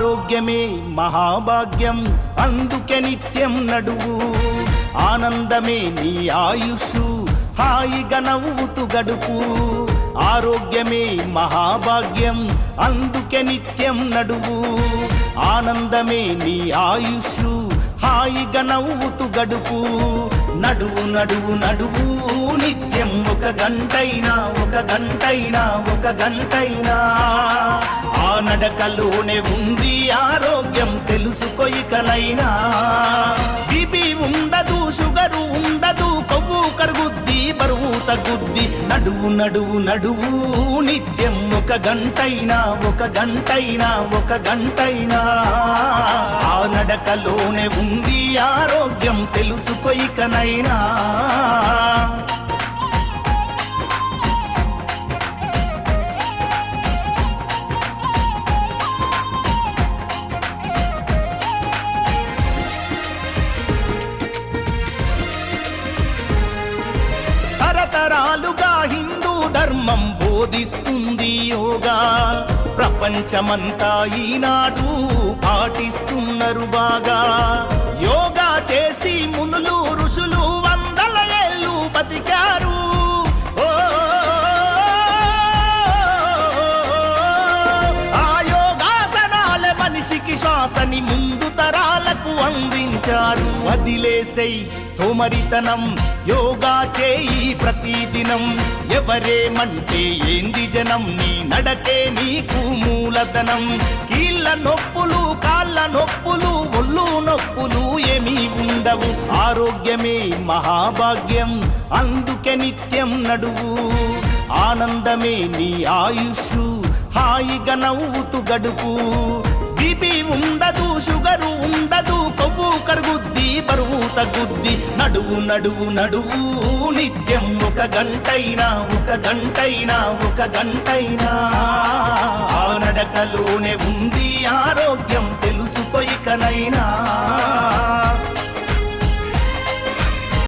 ఆరోగ్యమే మహాభాగ్యం అందుకే నిత్యం నడువు ఆనందమే నీ ఆయుషు హాయిగా నవ్వుతూ గడుపు ఆరోగ్యమే మహాభాగ్యం అందుకే నిత్యం నడువు ఆనందమే నీ ఆయుషు హాయిగా నవ్వుతూ గడుపు నడువు నడువు నడువు నిత్యం ఒక గంటైనా ఆ నడకలోనే ఉంది ఆరోగ్యం తెలుసుకో ఇకనైనా బీపీ ఉండదు షుగరు ఉండదు కొవ్వు కరుగుద్ది బరువు తగ్గుద్ది నడువు నడువు నడువు నిత్యం ఒక గంటైనా ఆ నడకలోనే ఉంది ఆరోగ్యం తెలుసుకో ఇకనైనా తరతరాలుగా హిందూ ధర్మం బోధిస్తుంది యోగా ప్రపంచమంతా ఈనాడు పాటిస్తున్నారు బాగా యోగా చేసి మునులు ఋషులు వందల ఏళ్ళు బతికారు ఆ యోగాసనాల మనిషికి శ్వాసని ముందు తరాలకు అందించారు వదిలేసై సోమరితనం యోగా చేయి ప్రతిదినం ఎవరేమంటే ఏంది జనం నీ నడకే నీకు మూలధనం కీళ్ళ నొప్పులు కాళ్ళ నొప్పులు ఒళ్ళు నొప్పులు ఏమీ ఉండవు ఆరోగ్యమే మహాభాగ్యం అందుకే నిత్యం నడువు ఆనందమే నీ ఆయుషు హాయిగా నవ్వుతూ గడుపు బీపీ ఉండదు షుగరు ఉండదు కొవ్వు కరుగుద్ది బరువు తగ్గుద్ది నడువు నడువు నడువు నిత్యం ఒక గంటైనా ఆ నడకలోనే ఉంది ఆరోగ్యం తెలుసుకో ఇకనైనా